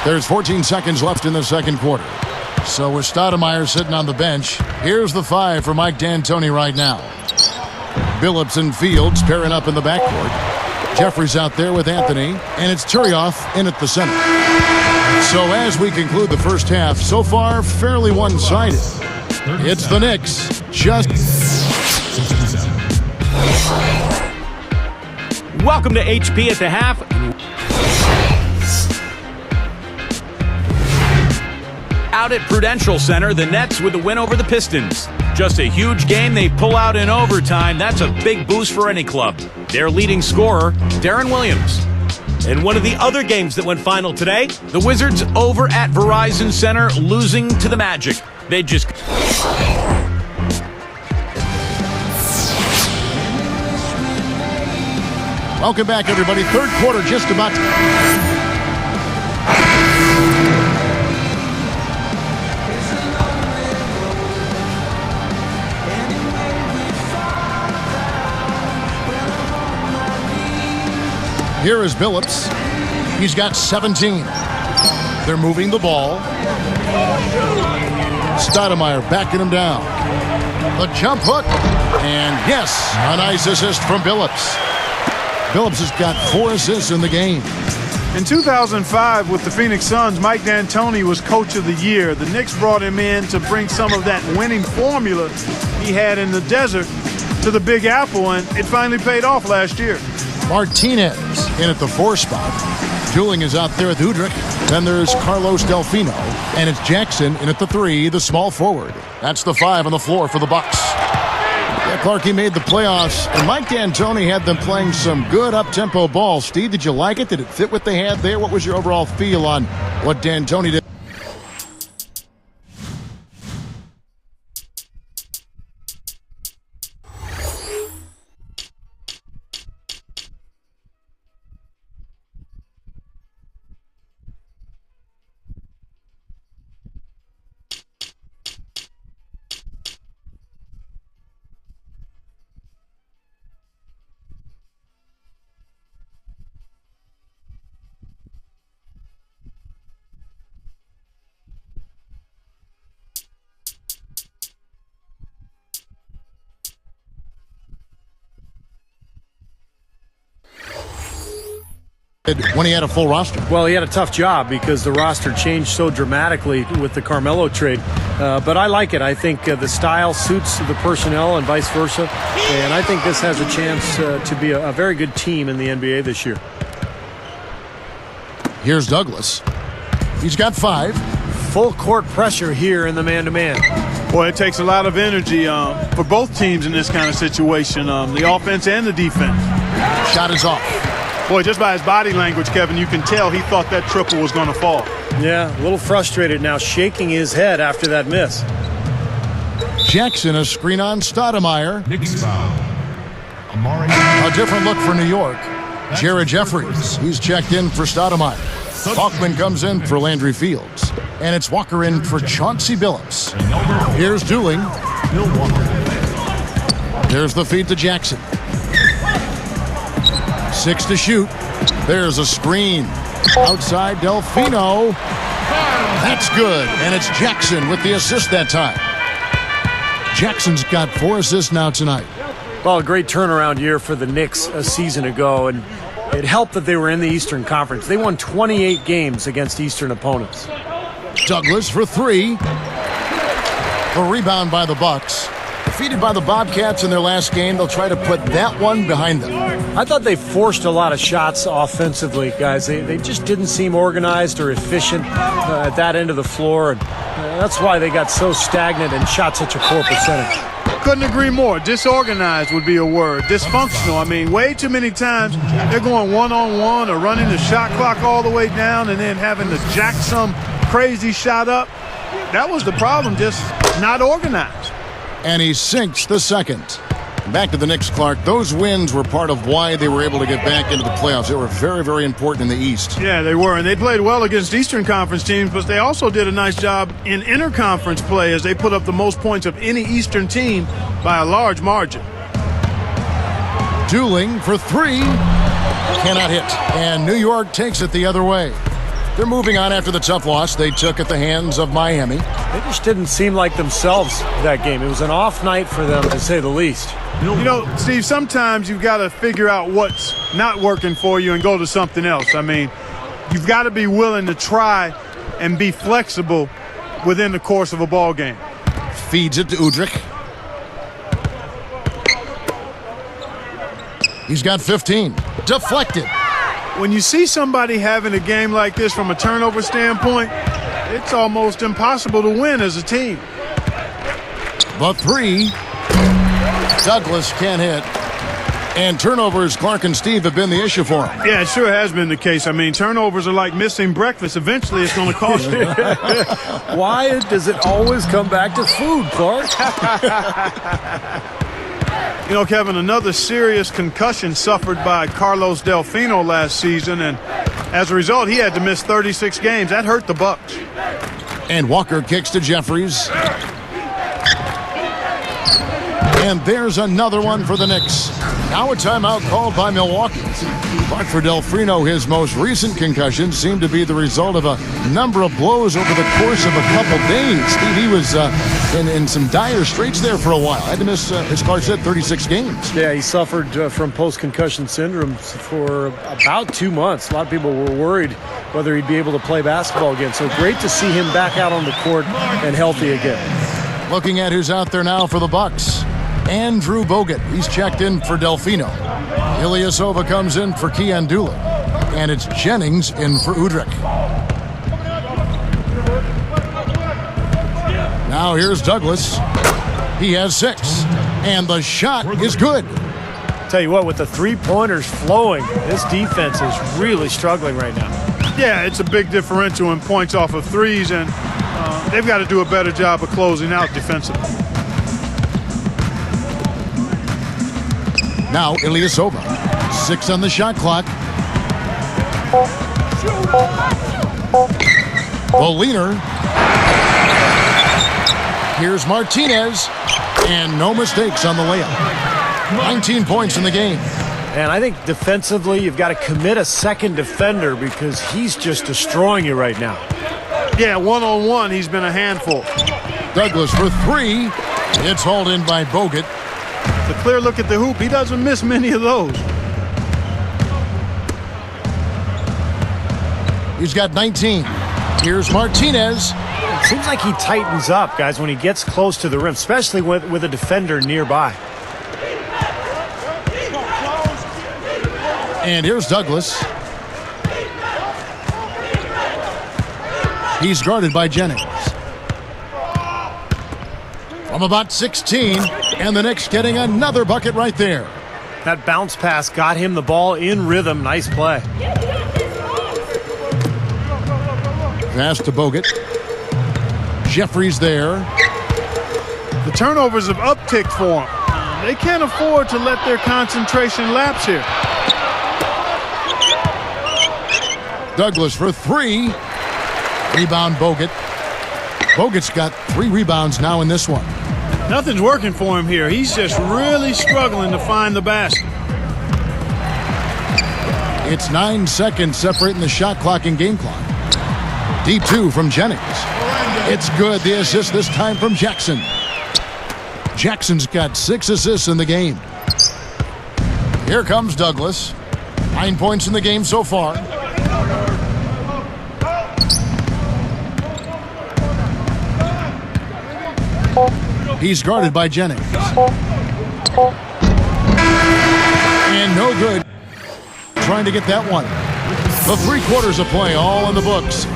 There's 14 seconds left in the second quarter. So with Stoudemire sitting on the bench, here's the 5 for Mike D'Antoni right now. Billups and Fields pairing up in the backcourt. Jeffries out there with Anthony, and it's Turioff in at the center. So as we conclude the first half, so far fairly one-sided. It's the Knicks, just... Welcome to HP at the half. Out at Prudential Center, the Nets with the win over the Pistons. Just a huge game they pull out in overtime. That's a big boost for any club. Their leading scorer, Darren Williams. In one of the other games that went final today, the Wizards over at Verizon Center losing to the Magic. They just... Welcome back, everybody. Third quarter just about to... Here is Billups. He's got 17. They're moving the ball. Stoudemire backing him down. The jump hook. And yes, a nice assist from Billups. Billups has got 4 assists in the game. In 2005, with the Phoenix Suns, Mike D'Antoni was Coach of the Year. The Knicks brought him in to bring some of that winning formula he had in the desert to the Big Apple, and it finally paid off last year. Martinez in at the 4 spot. Juling is out there with Udrich. Then there's Carlos Delfino. And it's Jackson in at the 3, the small forward. That's the 5 on the floor for the Bucks. Yeah, Clarkie made the playoffs, and Mike D'Antoni had them playing some good up-tempo ball. Steve, did you like it? Did it fit what they had there? What was your overall feel on what D'Antoni did? When he had a full roster? Well, he had a tough job because the roster changed so dramatically with the Carmelo trade. But I like it. I think the style suits the personnel and vice versa. And I think this has a chance to be a very good team in the NBA this year. Here's Douglas. He's got 5. Full court pressure here in the man-to-man. Boy, it takes a lot of energy for both teams in this kind of situation, the offense and the defense. Shot is off. Boy, just by his body language, Kevin, you can tell he thought that triple was going to fall. Yeah, a little frustrated now, shaking his head after that miss. Jackson, a screen on Stoudemire. Knicks foul. A different look for New York. Jared Jeffries, he's checked in for Stoudemire. Faulkman comes in for Landry Fields. And it's Walker in for Chauncey Billups. Here's Juling. There's the feed to Jackson. 6 to shoot. There's a screen. Outside Delfino. That's good. And it's Jackson with the assist that time. Jackson's got 4 assists now tonight. Well, a great turnaround year for the Knicks a season ago, and it helped that they were in the Eastern Conference. They won 28 games against Eastern opponents. Douglas for 3. A rebound by the Bucks. Defeated by the Bobcats in their last game, they'll try to put that one behind them. I thought they forced a lot of shots offensively, guys. They just didn't seem organized or efficient at that end of the floor, and that's why they got so stagnant and shot such a poor percentage. Couldn't agree more. Disorganized would be a word. Dysfunctional. I mean, way too many times they're going one-on-one or running the shot clock all the way down and then having to jack some crazy shot up. That was the problem, just not organized. And he sinks the second. Back to the Knicks, Clark. Those wins were part of why they were able to get back into the playoffs. They were very, very important in the East. Yeah, they were, and they played well against Eastern Conference teams, but they also did a nice job in interconference play as they put up the most points of any Eastern team by a large margin. Juling for 3. Cannot hit. And New York takes it the other way. They're moving on after the tough loss they took at the hands of Miami. They just didn't seem like themselves that game. It was an off night for them, to say the least. You know, Steve, sometimes you've got to figure out what's not working for you and go to something else. I mean, you've got to be willing to try and be flexible within the course of a ball game. Feeds it to Udrich. He's got 15. Deflected. When you see somebody having a game like this from a turnover standpoint, it's almost impossible to win as a team. The three. Douglas can't hit. And turnovers, Clark and Steve, have been the issue for him. Yeah, it sure has been the case. I mean, turnovers are like missing breakfast. Eventually, it's going to cost you. Why does it always come back to food, Clark? You know, Kevin, another serious concussion suffered by Carlos Delfino last season, and as a result, he had to miss 36 games. That hurt the Bucks. And Walker kicks to Jeffries. And there's another one for the Knicks. Now a timeout called by Milwaukee. But for Delfino, his most recent concussion seemed to be the result of a number of blows over the course of a couple days. Steve, he was in some dire straits there for a while. Had to miss, as Clark said, 36 games. Yeah, he suffered from post-concussion syndrome for about 2 months. A lot of people were worried whether he'd be able to play basketball again. So great to see him back out on the court and healthy again. Looking at who's out there now for the Bucks. Andrew Bogut. He's checked in for Delfino. Ilyasova comes in for Keon Doolan. And it's Jennings in for Udrich. Now here's Douglas. He has 6. And the shot is good. Tell you what, with the three-pointers flowing, this defense is really struggling right now. Yeah, it's a big differential in points off of threes, and they've got to do a better job of closing out defensively. Now Ilyasova. 6 on the shot clock. The leaner. Here's Martinez. And no mistakes on the layup. 19 points in the game. And I think defensively, you've got to commit a second defender because he's just destroying you right now. Yeah, one-on-one, he's been a handful. Douglas for 3. It's hauled in by Bogut. The clear look at the hoop, he doesn't miss many of those. He's got 19. Here's Martinez. It seems like he tightens up, guys, when he gets close to the rim, especially with a defender nearby. And here's Douglas. He's guarded by Jennings. From about 16, and the Knicks getting another bucket right there. That bounce pass got him the ball in rhythm. Nice play. Pass to Bogut. Jeffries there. The turnovers have upticked for him. They can't afford to let their concentration lapse here. Douglas for 3. Rebound Bogut. Bogut's got 3 rebounds now in this one. Nothing's working for him here. He's just really struggling to find the basket. It's 9 seconds separating the shot clock and game clock. Deep 2 from Jennings. It's good. The assist this time from Jackson. Jackson's got 6 assists in the game. Here comes Douglas. 9 points in the game so far. He's guarded by Jennings. And no good. Trying to get that one. The 3 quarters of play all in the books.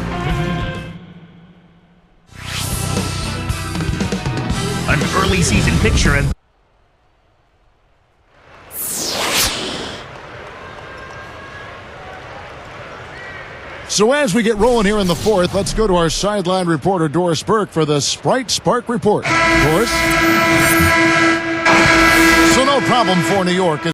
An early season picture and So as we get rolling here in the 4th, let's go to our sideline reporter, Doris Burke, for the Sprite Spark Report. Doris? So no problem for New York.